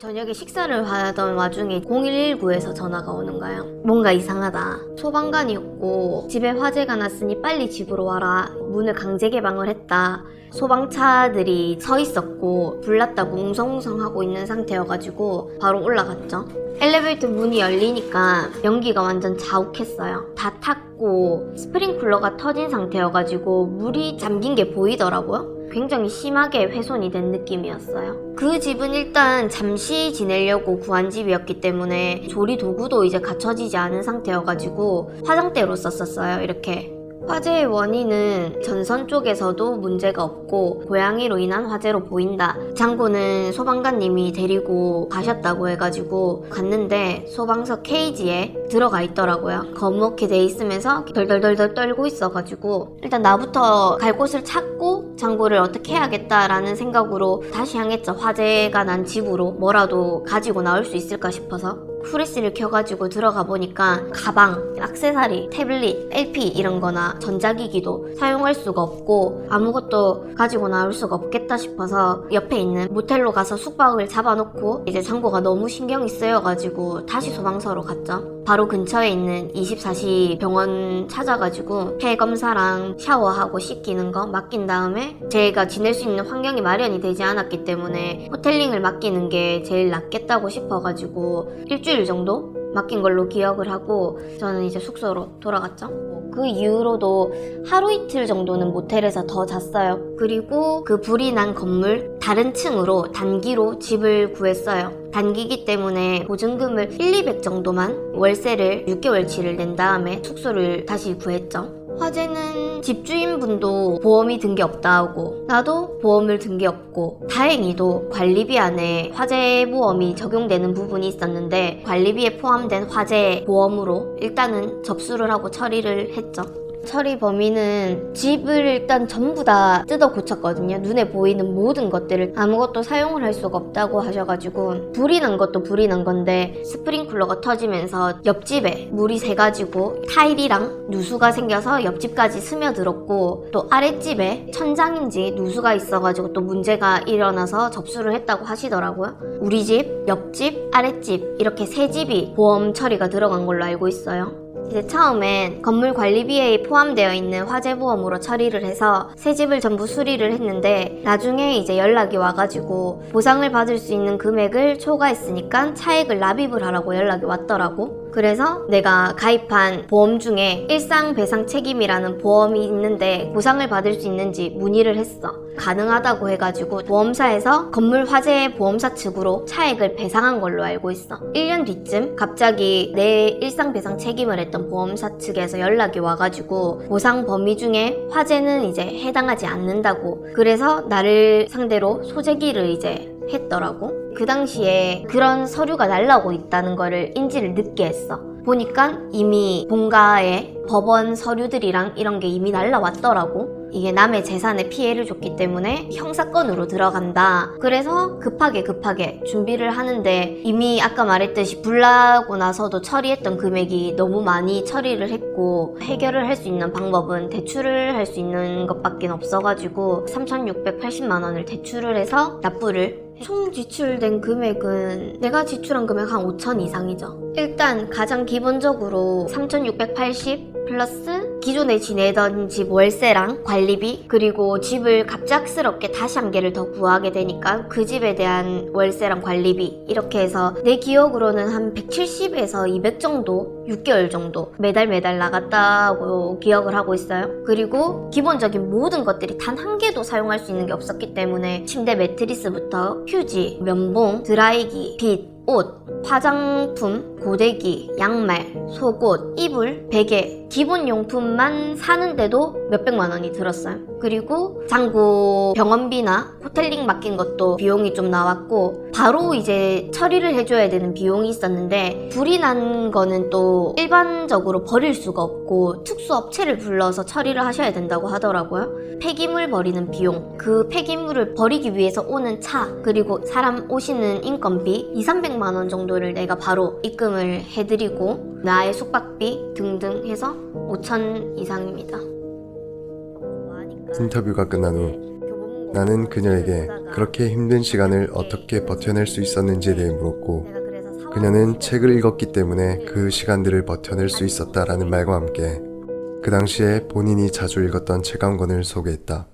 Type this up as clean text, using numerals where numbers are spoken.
저녁에 식사를 하던 와중에 0119에서 전화가 오는 거예요. 뭔가 이상하다. 소방관이었고 집에 화재가 났으니 빨리 집으로 와라. 문을 강제 개방을 했다. 소방차들이 서 있었고 불났다고 웅성웅성하고 있는 상태여가지고 바로 올라갔죠. 엘리베이터 문이 열리니까 연기가 완전 자욱했어요. 다 탔고 스프링클러가 터진 상태여가지고 물이 잠긴 게 보이더라고요. 굉장히 심하게 훼손이 된 느낌이었어요. 그 집은 일단 잠시 지내려고 구한 집이었기 때문에 조리 도구도 이제 갖춰지지 않은 상태여가지고 화장대로 썼었어요. 이렇게. 화재의 원인은 전선 쪽에서도 문제가 없고 고양이로 인한 화재로 보인다. 장고는 소방관님이 데리고 가셨다고 해가지고 갔는데 소방서 케이지에 들어가 있더라고요. 검게 돼 있으면서 덜덜덜덜 떨고 있어가지고 일단 나부터 갈 곳을 찾고 장고를 어떻게 해야겠다라는 생각으로 다시 향했죠. 화재가 난 집으로 뭐라도 가지고 나올 수 있을까 싶어서 후레쉬를 켜가지고 들어가 보니까 가방, 액세서리, 태블릿, LP 이런 거나 전자기기도 사용할 수가 없고 아무것도 가지고 나올 수가 없겠다 싶어서 옆에 있는 모텔로 가서 숙박을 잡아놓고 이제 장고가 너무 신경이 쓰여가지고 다시 소방서로 갔죠. 바로 근처에 있는 24시 병원 찾아가지고 폐 검사랑 샤워하고 씻기는 거 맡긴 다음에 제가 지낼 수 있는 환경이 마련이 되지 않았기 때문에 호텔링을 맡기는 게 제일 낫겠다고 싶어가지고 일주일 정도 맡긴 걸로 기억을 하고 저는 이제 숙소로 돌아갔죠. 그 이후로도 하루 이틀 정도는 모텔에서 더 잤어요. 그리고 그 불이 난 건물 다른 층으로 단기로 집을 구했어요. 단기기 때문에 보증금을 1,200 정도만 월세를 6개월치를 낸 다음에 숙소를 다시 구했죠. 화재는 집주인분도 보험이 든 게 없다고 나도 보험을 든 게 없고 다행히도 관리비 안에 화재 보험이 적용되는 부분이 있었는데 관리비에 포함된 화재 보험으로 일단은 접수를 하고 처리를 했죠. 처리 범위는 집을 일단 전부 다 뜯어 고쳤거든요. 눈에 보이는 모든 것들을 아무것도 사용을 할 수가 없다고 하셔가지고 불이 난 것도 불이 난 건데 스프링클러가 터지면서 옆집에 물이 새가지고 타일이랑 누수가 생겨서 옆집까지 스며들었고 또 아랫집에 천장인지 누수가 있어가지고 또 문제가 일어나서 접수를 했다고 하시더라고요. 우리 집, 옆집, 아랫집 이렇게 세 집이 보험 처리가 들어간 걸로 알고 있어요. 이제 처음엔 건물 관리비에 포함되어 있는 화재보험으로 처리를 해서 새 집을 전부 수리를 했는데 나중에 이제 연락이 와가지고 보상을 받을 수 있는 금액을 초과했으니까 차액을 납입을 하라고 연락이 왔더라고. 그래서 내가 가입한 보험 중에 일상배상 책임이라는 보험이 있는데 보상을 받을 수 있는지 문의를 했어. 가능하다고 해가지고 보험사에서 건물 화재 보험사 측으로 차액을 배상한 걸로 알고 있어. 1년 뒤쯤 갑자기 내 일상배상 책임을 했던 보험사 측에서 연락이 와가지고 보상 범위 중에 화재는 이제 해당하지 않는다고 그래서 나를 상대로 소재기를 이제 했더라고. 그 당시에 그런 서류가 날라오고 있다는 거를 인지를 늦게 했어. 보니까 이미 본가에 법원 서류들이랑 이런 게 이미 날라왔더라고. 이게 남의 재산에 피해를 줬기 때문에 형사건으로 들어간다. 그래서 급하게 준비를 하는데 이미 아까 말했듯이 불나고 나서도 처리했던 금액이 너무 많이 처리를 했고 해결을 할 수 있는 방법은 대출을 할 수 있는 것밖에 없어가지고 3,680만 원을 대출을 해서 납부를 총 지출된 금액은 내가 지출한 금액 한 5천 이상이죠. 일단 가장 기본적으로 3,680 플러스 기존에 지내던 집 월세랑 관리비 그리고 집을 갑작스럽게 다시 한 개를 더 구하게 되니까 그 집에 대한 월세랑 관리비 이렇게 해서 내 기억으로는 한 170에서 200 정도 6개월 정도 매달 나갔다고 기억을 하고 있어요. 그리고 기본적인 모든 것들이 단 한 개도 사용할 수 있는 게 없었기 때문에 침대 매트리스부터 휴지, 면봉, 드라이기, 빗, 옷, 화장품, 고데기, 양말, 속옷, 이불, 베개 기본 용품만 사는데도 몇백만 원이 들었어요. 그리고 장고 병원비나 호텔링 맡긴 것도 비용이 좀 나왔고 바로 이제 처리를 해줘야 되는 비용이 있었는데 불이 난 거는 또 일반적으로 버릴 수가 없고 특수업체를 불러서 처리를 하셔야 된다고 하더라고요. 폐기물 버리는 비용, 그 폐기물을 버리기 위해서 오는 차 그리고 사람 오시는 인건비 2,300만 원 정도를 내가 바로 입금을 해드리고 나의 숙박비 등등 해서 5천 이상입니다. 인터뷰가 끝난 후 나는 그녀에게 그렇게 힘든 시간을 어떻게 버텨낼 수 있었는지에 대해 물었고, 그녀는 책을 읽었기 때문에 그 시간들을 버텨낼 수 있었다라는 말과 함께 그 당시에 본인이 자주 읽었던 책 한 권을 소개했다.